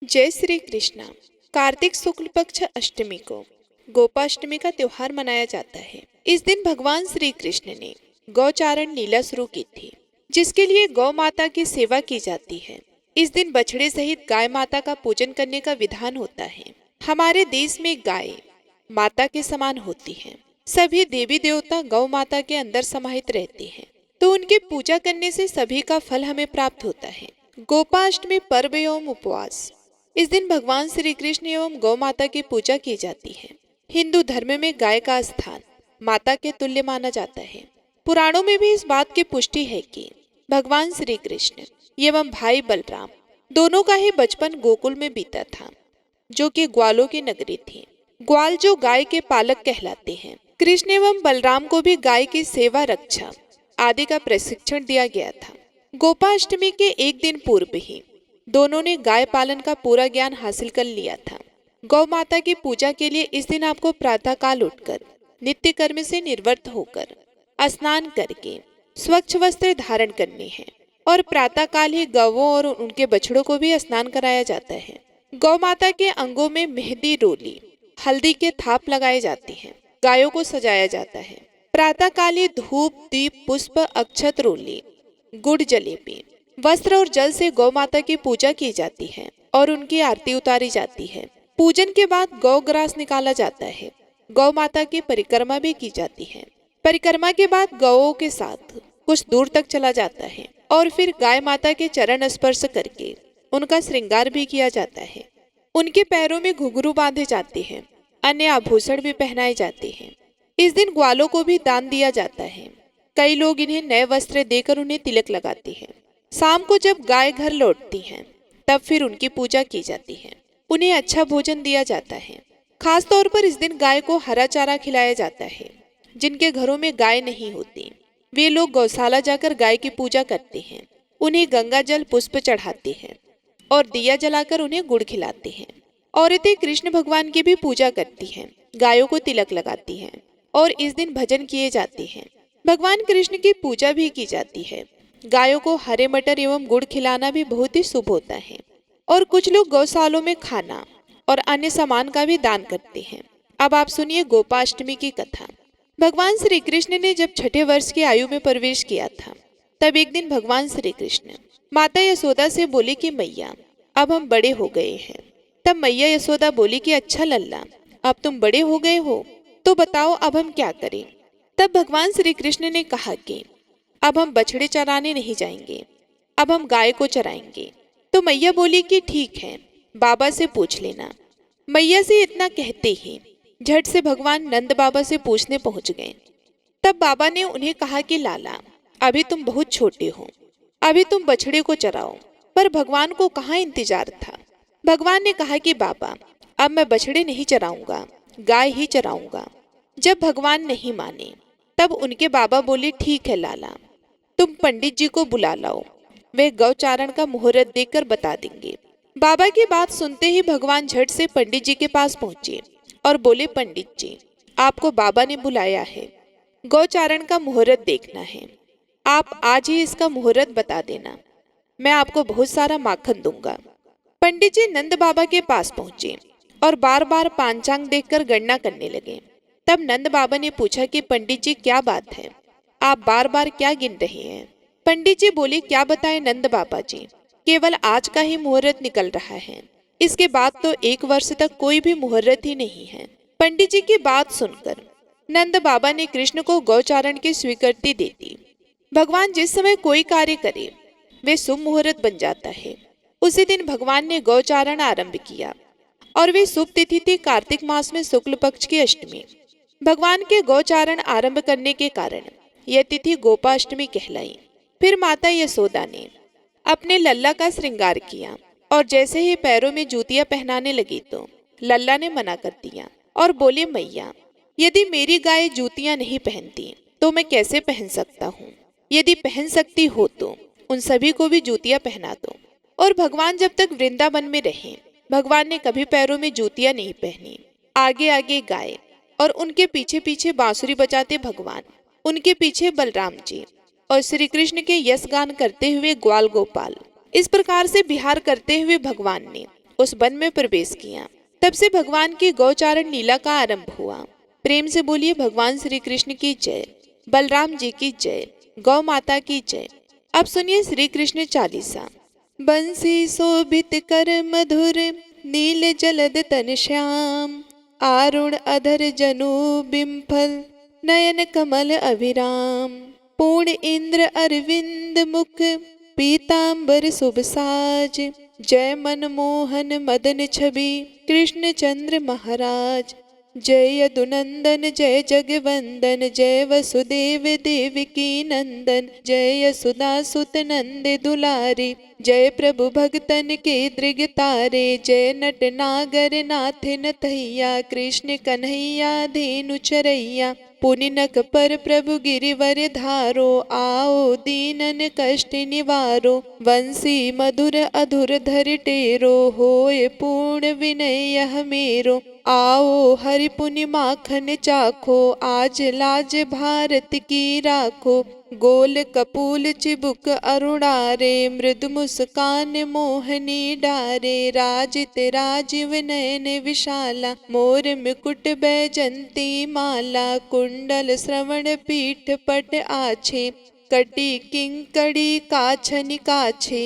जय श्री कृष्णा। कार्तिक शुक्ल पक्ष अष्टमी को गोपाष्टमी का त्योहार मनाया जाता है। इस दिन भगवान श्री कृष्ण ने गौचारण लीला शुरू की थी, जिसके लिए गौ माता की सेवा की जाती है। इस दिन बछड़े सहित गाय माता का पूजन करने का विधान होता है। हमारे देश में गाय माता के समान होती है। सभी देवी देवता गौ माता के अंदर समाहित रहते हैं, तो उनकी पूजा करने से सभी का फल हमें प्राप्त होता है। गोपाष्टमी पर्व एवं उपवास। इस दिन भगवान श्री कृष्ण एवं गौ माता की पूजा की जाती है। हिंदू धर्म में गाय का स्थान माता के तुल्य माना जाता है। पुराणों में भी इस बात की पुष्टि है कि भगवान श्री कृष्ण एवं भाई बलराम दोनों का ही बचपन गोकुल में बीता था, जो कि ग्वालों की नगरी थी। ग्वाल जो गाय के पालक कहलाते हैं। कृष्ण एवं बलराम को भी गाय की सेवा, रक्षा आदि का प्रशिक्षण दिया गया था। गोपाष्टमी के एक दिन पूर्व ही दोनों ने गाय पालन का पूरा ज्ञान हासिल कर लिया था। गौ माता की पूजा के लिए इस दिन आपको प्रातःकाल उठकर नित्य कर्म से निवृत्त होकर स्नान करके स्वच्छ वस्त्र धारण करने हैं और प्रातःकाल ही गौओं और उनके बछड़ों को भी स्नान कराया जाता है। गौ माता के अंगों में मेहंदी, रोली, हल्दी के थाप लगाए जाते हैं। गायों को सजाया जाता है। प्रातःकाल ही धूप, दीप, पुष्प, अक्षत, रोली, गुड़, जलेबी, वस्त्र और जल से गौ माता की पूजा की जाती है और उनकी आरती उतारी जाती है। पूजन के बाद गौ ग्रास निकाला जाता है। गौ माता की परिक्रमा भी की जाती है। परिक्रमा के बाद गौओं के साथ कुछ दूर तक चला जाता है और फिर गाय माता के चरण स्पर्श करके उनका श्रृंगार भी किया जाता है। उनके पैरों में घुंघरू बांधे जाते हैं। अन्य आभूषण भी पहनाए जाते हैं। इस दिन ग्वालों को भी दान दिया जाता है। कई लोग इन्हें नए वस्त्र देकर उन्हें तिलक लगाते हैं। शाम को जब गाय घर लौटती हैं, तब फिर उनकी पूजा की जाती है। उन्हें अच्छा भोजन दिया जाता है। खास तौर पर इस दिन गाय को हरा चारा खिलाया जाता है। जिनके घरों में गाय नहीं होती, वे लोग गौशाला जाकर गाय की पूजा करते हैं। उन्हें गंगा जल, पुष्प चढ़ाते हैं और दिया जलाकर उन्हें गुड़ खिलाते हैं। औरतें कृष्ण भगवान की भी पूजा करती हैं, गायों को तिलक लगाती हैं और इस दिन भजन किए जाते हैं। भगवान कृष्ण की पूजा भी की जाती है। गायों को हरे मटर एवं गुड़ खिलाना भी बहुत ही शुभ होता है और कुछ लोग गौशालों में खाना और अन्य सामान का भी दान करते हैं। अब आप सुनिए गोपाष्टमी की कथा। भगवान श्री कृष्ण ने जब छठे वर्ष की आयु में प्रवेश किया था, तब एक दिन भगवान श्री कृष्ण माता यशोदा से बोले कि मैया, अब हम बड़े हो गए हैं। तब मैया यशोदा बोली कि अच्छा लल्ला, अब तुम बड़े हो गए हो, तो बताओ अब हम क्या करें। तब भगवान श्री कृष्ण ने कहा कि अब हम बछड़े चराने नहीं जाएंगे, अब हम गाय को चराएंगे। तो मैया बोली कि ठीक है, बाबा से पूछ लेना। मैया से इतना कहते ही झट से भगवान नंद बाबा से पूछने पहुंच गए। तब बाबा ने उन्हें कहा कि लाला, अभी तुम बहुत छोटे हो, अभी तुम बछड़े को चराओ। पर भगवान को कहाँ इंतजार था। भगवान ने कहा कि बाबा, अब मैं बछड़े नहीं चराऊंगा, गाय ही चराऊंगा। जब भगवान नहीं माने, तब उनके बाबा बोले ठीक है लाला, तुम पंडित जी को बुला लाओ, वे गौचारण का मुहूर्त देखकर बता देंगे। बाबा की बात सुनते ही भगवान झट से पंडित जी के पास पहुंचे और बोले, पंडित जी, आपको बाबा ने बुलाया है, गौचारण का मुहूर्त देखना है। आप आज ही इसका मुहूर्त बता देना, मैं आपको बहुत सारा माखन दूंगा। पंडित जी नंद बाबा के पास पहुंचे और बार बार पांचांग देखकर गणना करने लगे। तब नंद बाबा ने पूछा कि पंडित जी क्या बात है, आप बार बार क्या गिन रहे हैं। पंडित जी बोले, क्या बताएं नंद बाबा जी, केवल आज का ही मुहूर्त निकल रहा है, इसके बाद तो 1 वर्ष तक कोई भी मुहूर्त ही नहीं है। पंडित जी की बात सुनकर नंद बाबा ने कृष्ण को गौचारण की स्वीकृति दे दी। भगवान जिस समय कोई कार्य करे, वे शुभ मुहूर्त बन जाता है। उसी दिन भगवान ने गौचारण आरंभ किया और वे शुभ तिथि थी कार्तिक मास में शुक्ल पक्ष की अष्टमी। भगवान के गौचारण आरंभ करने के कारण यह तिथि गोपाष्टमी कहलाई। फिर माता यशोदा ने अपने लल्ला का श्रृंगार किया और जैसे ही पैरों में जूतियां पहनाने लगी, तो लल्ला ने मना कर दिया और बोले, मैया, यदि मेरी गाय जूतियां नहीं पहनती तो मैं कैसे पहन सकता हूँ। यदि पहन सकती हो तो उन सभी को भी जूतियां पहना दो। और भगवान जब तक वृंदावन में रहे, भगवान ने कभी पैरों में जूतियां नहीं पहनी। आगे आगे गाय और उनके पीछे पीछे बांसुरी बजाते भगवान, उनके पीछे बलराम जी और श्री कृष्ण के यश गान करते हुए ग्वाल गोपाल। इस प्रकार से विहार करते हुए भगवान ने उस वन में प्रवेश किया। तब से भगवान की गौचारण लीला का आरंभ हुआ। प्रेम से बोलिए भगवान श्री कृष्ण की जय, बलराम जी की जय, गौ माता की जय। अब सुनिए श्री कृष्ण चालीसा। बंसी शोभित कर मधुर, नील जलद तन श्याम, आरुण अधर जनु बिंफल, नयन कमल अभिराम। पूर्ण इंद्र अरविंद मुख, पीतांबर शुभ साज, जय मनमोहन मदन छवि, कृष्ण चंद्र महाराज। जय यदुनंदन जय जगवंदन, जय वसुदेव देवकी नंदन, जय यशोदा सुत नंद दुलारी, जय प्रभु भगतन के दृग तारे। जय नट नागर नाथ नथैया, कृष्ण कन्हैया धेनु चरैया। पुनिनक पर प्रभु गिरिवर धारो, आओ दीनन कष्ट निवारो। वंशी मधुर अधुर धर टेरो, होय पूर्ण विनय यह मेरो। आओ हरि पुनि माखन चाखो, आज लाज भारत की राखो। गोल कपूल चिबुक अरुणारे, मृदु मुस्कान मोहनी डारे। राजित राजीव नयन विशाला, मोर मुकुट बैजंती माला। कुंडल श्रवण पीठ पट आछे, कटी किंकड़ी काछनि काछे।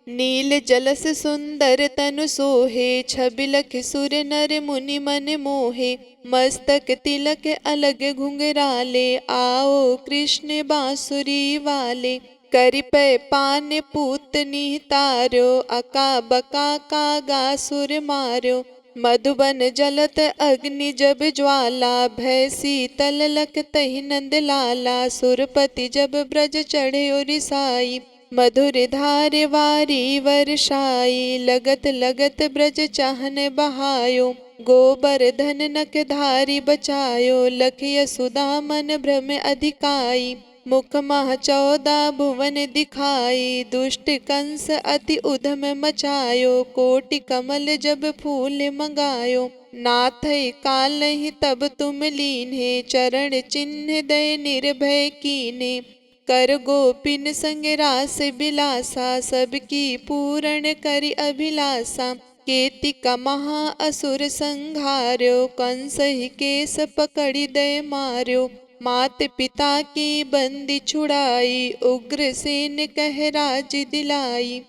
नील जलस सुंदर तनु सोहे, छबिलख सुर नर मुनि मन मोहे। मस्तक तिलक अलग घुंघराले, आओ कृष्ण बांसुरी वाले। करिपै पान पूतनी तार्यो, अका बका कागा सुर मार्यो। मधुबन जलत अग्नि जब ज्वाला, भय शीतल लख तहि नंद लाला। सुरपति जब ब्रज चढ़े रिसाई, मधुर धार वारी वर्षाई। लगत लगत ब्रज चाहन बहायो, गोवर्धन नख धारी बचायो। लख यशोदा मन भ्रम अधिकाई, मुख मह 14 भुवन दिखाई। दुष्ट कंस अति उधम मचायो, कोटि कमल जब फूल मंगायो। नाथ कालहि तब तुम लीन्हे, चरण चिन्ह दय निर्भय कीन्हे। कर गोपिन संग रास बिलासा, सबकी पूरण करि अभिलाषा। केतिका महा असुर संहार्यो, कंस ही केस पकड़ि दय मार्यो। मात पिता की बंदी छुड़ाई, उग्रसेन कह राज दिलाई।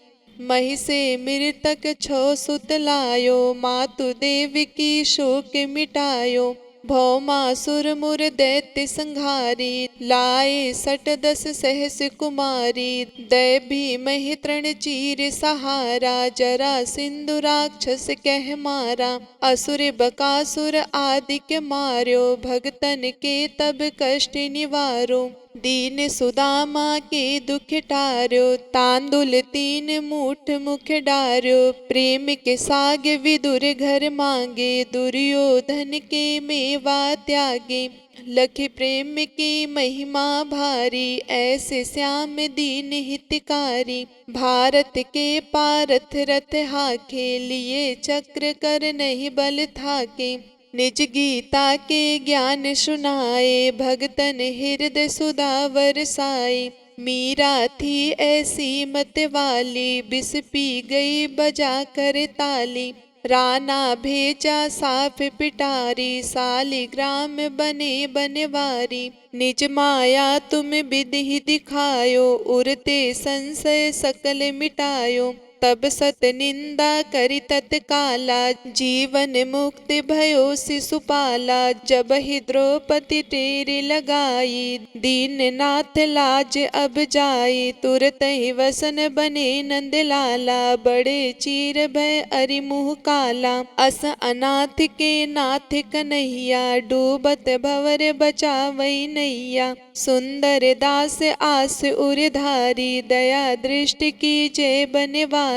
मही से मृतक 6 सुत लायो, मातु देव की शोक मिटायो। भौमासुर मुर दैत्य संहारी, लाए 10 सहस कुमारी। दय भीमहि तृण चीर सहारा, जरा सिंधु राक्षस कह मारा। असुर बकासुर आदिक मार्यो, भगतन के तब कष्ट निवारो। दीन सुदामा के दुख टार्यो, तांदुल 3 मूठ मुख डार्यो। प्रेम के साग विदुर घर मांगे, दुर्योधन के मेवा त्यागे। लख प्रेम की महिमा भारी, ऐसे श्याम दीन हितकारी। भारत के पारथ रथ हाके, लिए चक्र कर नहीं बल थाके। निज गीता के ज्ञान सुनाए, भगतन हृदय सुधा बरसाए। मीरा थी ऐसी मत वाली, बिस पी गई बजा कर ताली। राना भेजा साफ पिटारी, सालिग्राम बने बनवारी। निज माया तुम विधि दिखायो, उरते संशय सकल मिटायो। तब सत निंदा करि तत्काला, जीवन मुक्ति भयो शिशुपाला। जब ही द्रौपदी टेरि लगाई, दीननाथ लाज अब जाई। तुरत ही वसन बने नंद लाला, बड़े चीर भय अरि मुँह काला। अस अनाथ के नाथ कन्हैया, डूबत भवर बचावई नैया। सुंदर दास आस उरधारी, दया दृष्टि की जय बनवारी।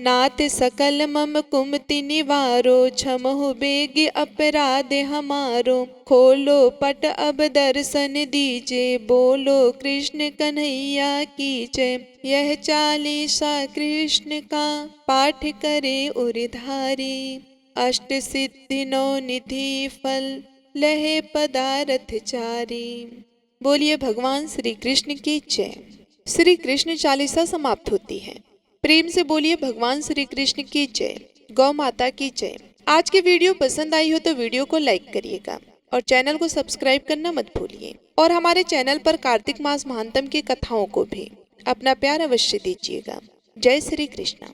नाथ सकल मम कुमति निवारो, क्षमहु बेग अपराध हमारो। खोलो पट अब दर्शन दीजे, बोलो कृष्ण कन्हैया की जय। यह चालीसा कृष्ण का, पाठ करे उरधारी। अष्ट सिद्धि 9 निधि फल, लहे पदारथ चारी। बोलिए भगवान श्री कृष्ण की जय। श्री कृष्ण चालीसा समाप्त होती है। प्रेम से बोलिए भगवान श्री कृष्ण की जय। गौ माता की जय। आज की वीडियो पसंद आई हो तो वीडियो को लाइक करिएगा और चैनल को सब्सक्राइब करना मत भूलिए और हमारे चैनल पर कार्तिक मास महात्म्य की कथाओं को भी अपना प्यार अवश्य दीजिएगा। जय श्री कृष्णा।